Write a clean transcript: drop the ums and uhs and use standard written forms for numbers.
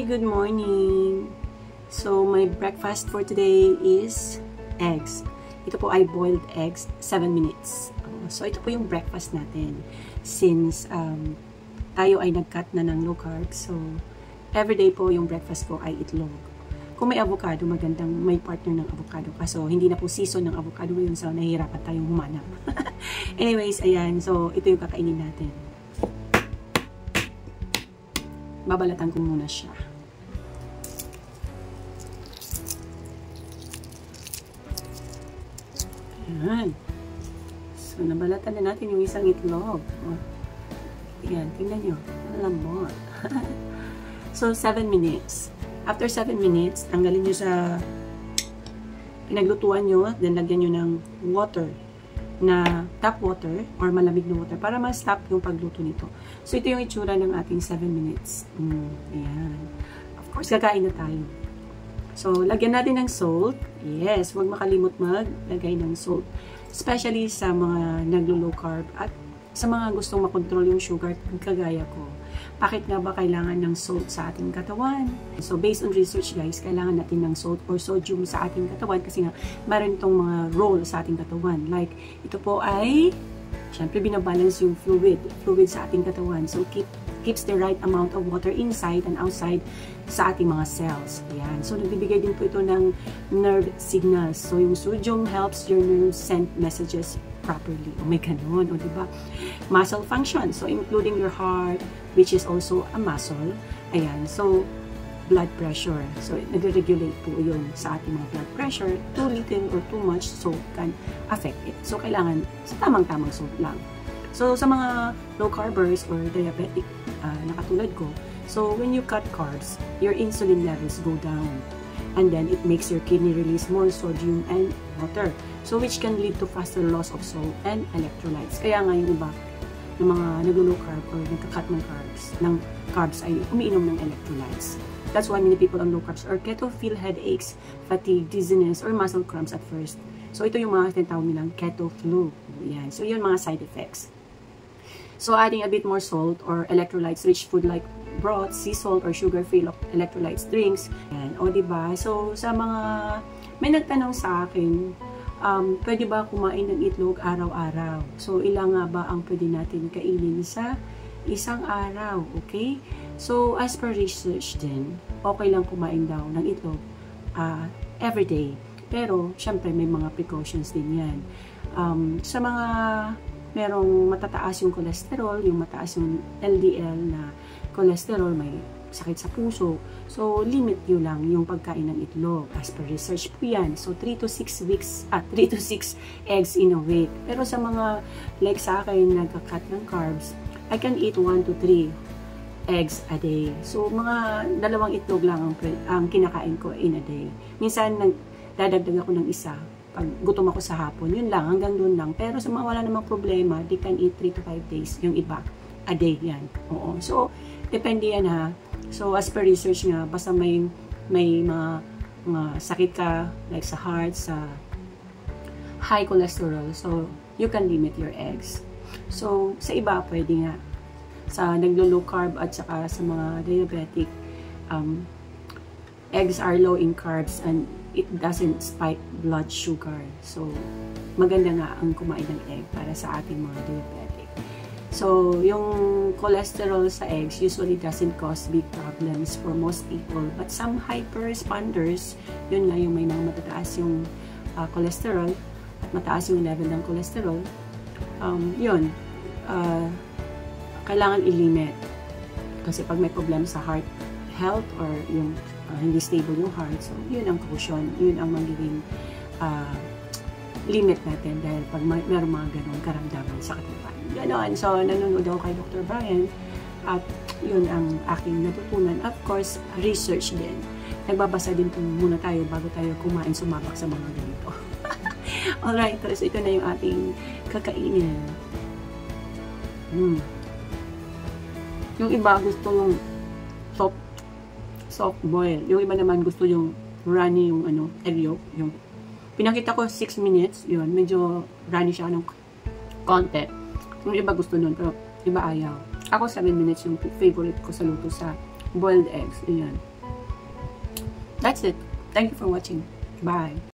Hi, good morning. So, my breakfast for today is eggs. Ito po ay boiled eggs, 7 minutes. So, ito po yung breakfast natin. Since tayo ay nag-cut na ng low carbs, so everyday po yung breakfast ko ay itlog. Kung may avocado, magandang may partner ng avocado. Kaso, hindi na po season ng avocado ngayon, so nahihirapan tayong humanap. Anyways, ayan. So, ito yung kakainin natin. Babalatan ko muna siya. Ayan. So, nabalatan na natin yung isang itlog. Ayan, tingnan nyo. Ang lambot. So, 7 minutes. After 7 minutes, tanggalin nyo sa pinaglutuan nyo, then lagyan nyo ng water na tap water or malamig na water para ma-stop yung pagluto nito. So, ito yung itsura ng ating 7 minutes. Ayan. Of course, kakain na tayo. So, lagyan natin ng salt. Yes, huwag makalimot maglagay ng salt. Especially sa mga naglo-low carb at sa mga gustong makontrol yung sugar kagaya ko. Bakit nga ba kailangan ng salt sa ating katawan? So, based on research guys, kailangan natin ng salt or sodium sa ating katawan kasi nga, meron itong mga role sa ating katawan. Like, ito po ay, syempre, binabalance yung fluid sa ating katawan. So, keeps the right amount of water inside and outside sa ating mga cells. Ayan. So, nagbibigay din po ito ng nerve signals. So, yung sodium helps your nerves send messages properly. O may ganun, o diba? Muscle function. So, including your heart, which is also a muscle. Ayan. So, blood pressure. So, nag-regulate po yun sa ating mga blood pressure. Too little or too much salt can affect it. So, kailangan sa tamang-tamang salt lang. So, sa mga low carbers or diabetic na katulad ko, so, when you cut carbs, your insulin levels go down. And then, it makes your kidney release more sodium and water. So, which can lead to faster loss of salt and electrolytes. Kaya nga yung iba, ng mga naglo-low carb or nagka-cut ng carbs ay umiinom ng electrolytes. That's why many people on low carbs or keto feel headaches, fatigue, dizziness, or muscle cramps at first. So, ito yung mga tinatawag nilang keto flu. Yan. So, yun mga side effects. So, adding a bit more salt or electrolytes-rich food like broth, sea salt, or sugar-free electrolytes drinks. Yan. O, diba? So, sa mga may nagtanong sa akin, pwede ba kumain ng itlog araw-araw? So, ilang nga ba ang pwede natin kainin sa isang araw? Okay? So, as per research din, okay lang kumain daw ng itlog everyday. Pero, syempre, may mga precautions din yan. Sa mga merong matataas yung cholesterol, yung mataas yung LDL na cholesterol, may sakit sa puso. So, limit nyo lang yung pagkain ng itlog. As per research po yan. So, 3 to 6 eggs in a week. Pero sa mga, like sa akin, nagka-cut ng carbs, I can eat 1 to 3 eggs a day. So, mga dalawang itlog lang ang kinakain ko in a day. Minsan, nagdadagdag ako ng isa. Pag gutom ako sa hapon, yun lang, hanggang doon lang. Pero sa mga wala namang problema, they can eat 3 to 5 days. Yung iba, a day yan. Oo. So, depende yan ha. So, as per research nga, basta may mga sakit ka, like sa heart, sa high cholesterol, so, you can limit your eggs. So, sa iba, pwede nga. Sa naglo-low carb at saka sa mga diabetic, eggs are low in carbs and it doesn't spike blood sugar. So, maganda nga ang kumain ng egg para sa ating mga diabetic. So, yung cholesterol sa eggs usually doesn't cause big problems for most people. But some hyper-responders, yun nga yung may mga matataas yung cholesterol at mataas yung level ng cholesterol, kailangan i-limit. Kasi pag may problem sa heart health or yung hindi stable yung heart, so yun ang caution, yun ang magiging limit natin dahil pag meron mga ganun karamdaman sa katawan. Ganon. So, nanonood ako kay Dr. Brian at yun ang aking natutunan. Of course, research din. Nagbabasa din po muna tayo bago tayo kumain, sumabak sa mga ganito. Alright, so ito na yung ating kakainin. Yung iba gusto yung soft boil. Yung iba naman gusto yung runny, yung egg yolk. Yung pinakita ko 6 minutes, yun, medyo runny siya ng konti. Yung iba gusto nun, pero iba ayaw. Ako 7 minutes yung favorite ko sa luto sa boiled eggs. Ayan. That's it. Thank you for watching. Bye.